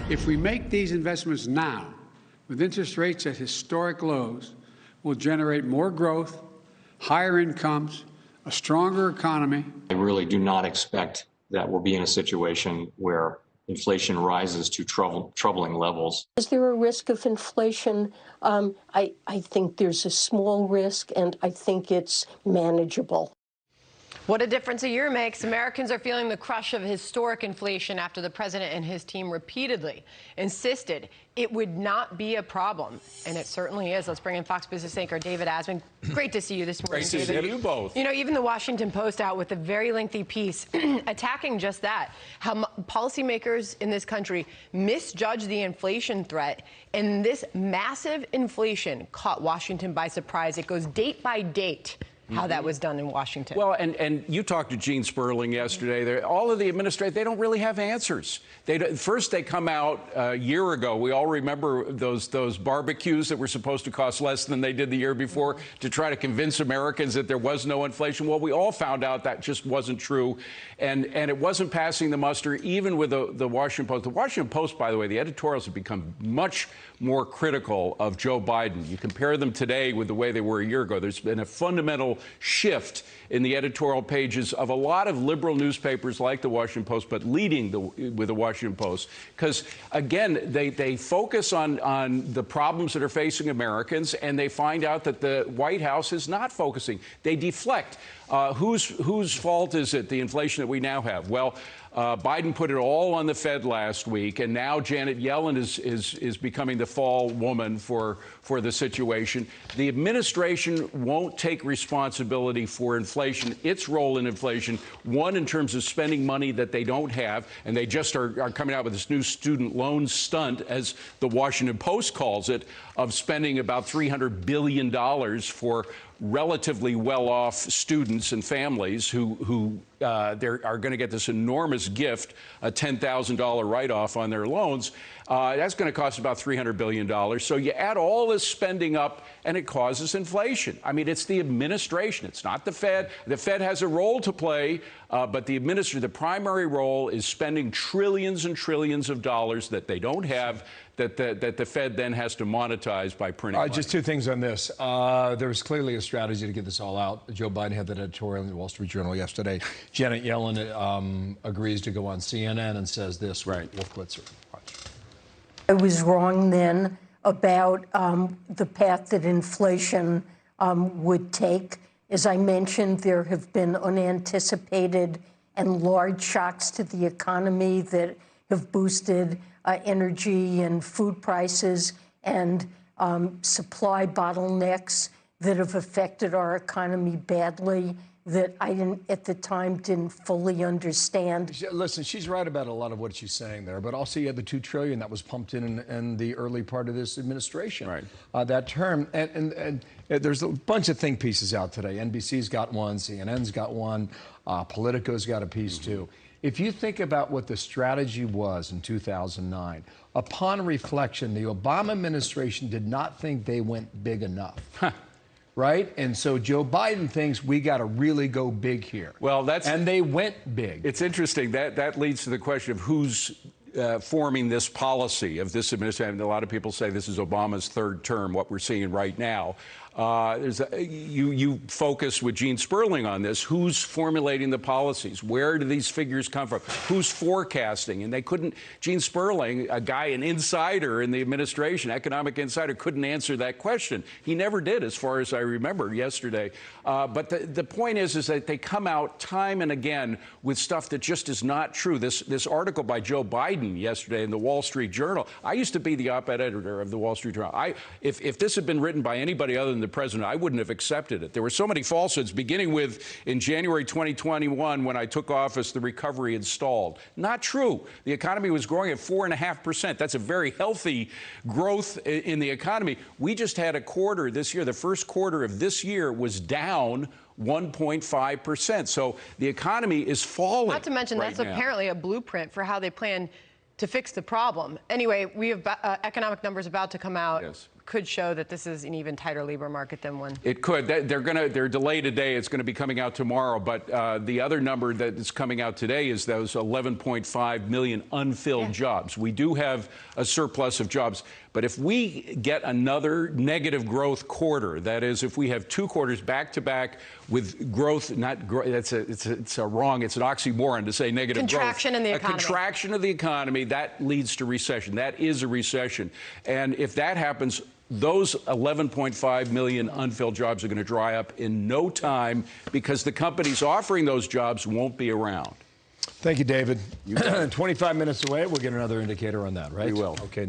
If we make these investments now, with interest rates at historic lows, we'll generate more growth, higher incomes, a stronger economy. I really do not expect that we'll be in a situation where inflation rises to troubling levels. Is there a risk of inflation? I think there's a small risk, and I think it's manageable. What a difference a year makes. Americans are feeling the crush of historic inflation after the president and his team repeatedly insisted it would not be a problem. And it certainly is. Let's bring in Fox Business anchor David Asman. Great to see you this morning, David. David. Great to see you both. You know, even the Washington Post out with a very lengthy piece attacking just that, how policymakers in this country misjudge the inflation threat. And this massive inflation caught Washington by surprise. It goes date by date how that was done in Washington. Well, and you talked to Gene Sperling yesterday. All of the administrators, they don't really have answers. First, they come out a year ago. We all remember those barbecues that were supposed to cost less than they did the year before to try to convince Americans that there was no inflation. Well, we all found out that just wasn't true, and it wasn't passing the muster, even with the Washington Post. The Washington Post, by the way, the editorials have become much more critical of Joe Biden. You compare them today with the way they were a year ago. There's been a fundamental shift in the editorial pages of a lot of liberal newspapers like the Washington Post, but leading with the Washington Post. Because, again, they focus on the problems that are facing Americans, and they find out that the White House is not focusing. They deflect. Whose fault is it, the inflation that we now have? Well, Biden put it all on the Fed last week, and now Janet Yellen is becoming the fall woman for the situation. The administration won't take responsibility for inflation, its role in inflation, one, in terms of spending money that they don't have, and they just are coming out with this new student loan stunt, as the Washington Post calls it, of spending about $300 billion for relatively well-off students and families who are going to get this enormous gift, a $10,000 write-off on their loans. That's going to cost about $300 billion. So you add all this spending up, and it causes inflation. I mean, it's the administration. It's not the Fed. The Fed has a role to play, but the primary role is spending trillions and trillions of dollars that they don't have, that the Fed then has to monetize by printing money. Just two things on this. There was clearly a strategy to get this all out. Joe Biden had that editorial in the Wall Street Journal yesterday. Janet Yellen agrees to go on CNN and says this. Right. Wolf Blitzer. Watch. I was wrong then about the path that inflation would take. As I mentioned, there have been unanticipated and large shocks to the economy that have boosted energy and food prices, and supply bottlenecks that have affected our economy badly, that I at the time didn't fully understand. Listen, she's right about a lot of what she's saying there, but also you had the $2 trillion that was pumped in the early part of this administration. Right. That term, and there's a bunch of think pieces out today. NBC's got one, CNN's got one, Politico's got a piece too. If you think about what the strategy was in 2009, upon reflection, the Obama administration did not think they went big enough. Right? And so Joe Biden thinks we got to really go big here. Well, and they went big. It's interesting. That leads to the question of who's forming this policy of this administration. A lot of people say this is Obama's third term, what we're seeing right now. You focus with Gene Sperling on this. Who's formulating the policies? Where do these figures come from? Who's forecasting? And they couldn't. Gene Sperling, a guy, an insider in the administration, economic insider, couldn't answer that question. He never did, as far as I remember yesterday. But the point is that they come out time and again with stuff that just is not true. This article by Joe Biden yesterday in the Wall Street Journal. I used to be the op-ed editor of the Wall Street Journal. If this had been written by anybody other than the president, I wouldn't have accepted it. There were so many falsehoods, beginning with in January 2021, when I took office, the recovery had stalled. Not true. The economy was growing at 4.5%. That's a very healthy growth in the economy. We just had a quarter this year. The first quarter of this year was down 1.5%. So the economy is falling. Not to mention, that's apparently a blueprint for how they plan to fix the problem. Anyway, we have economic numbers about to come out. Yes. could show that this is an even tighter labor market than one. It could. They're delayed today. It's going to be coming out tomorrow. But the other number that is coming out today is those 11.5 million unfilled jobs. We do have a surplus of jobs. But if we get another negative growth quarter, that is, if we have 2 quarters back to back with growth, not growth, it's an oxymoron to say negative contraction growth. In the economy. A contraction of the economy, that leads to recession. That is a recession. And if that happens, those 11.5 million unfilled jobs are going to dry up in no time because the companies offering those jobs won't be around. Thank you, David. 25 minutes away, we'll get another indicator on that, right? We will. Okay.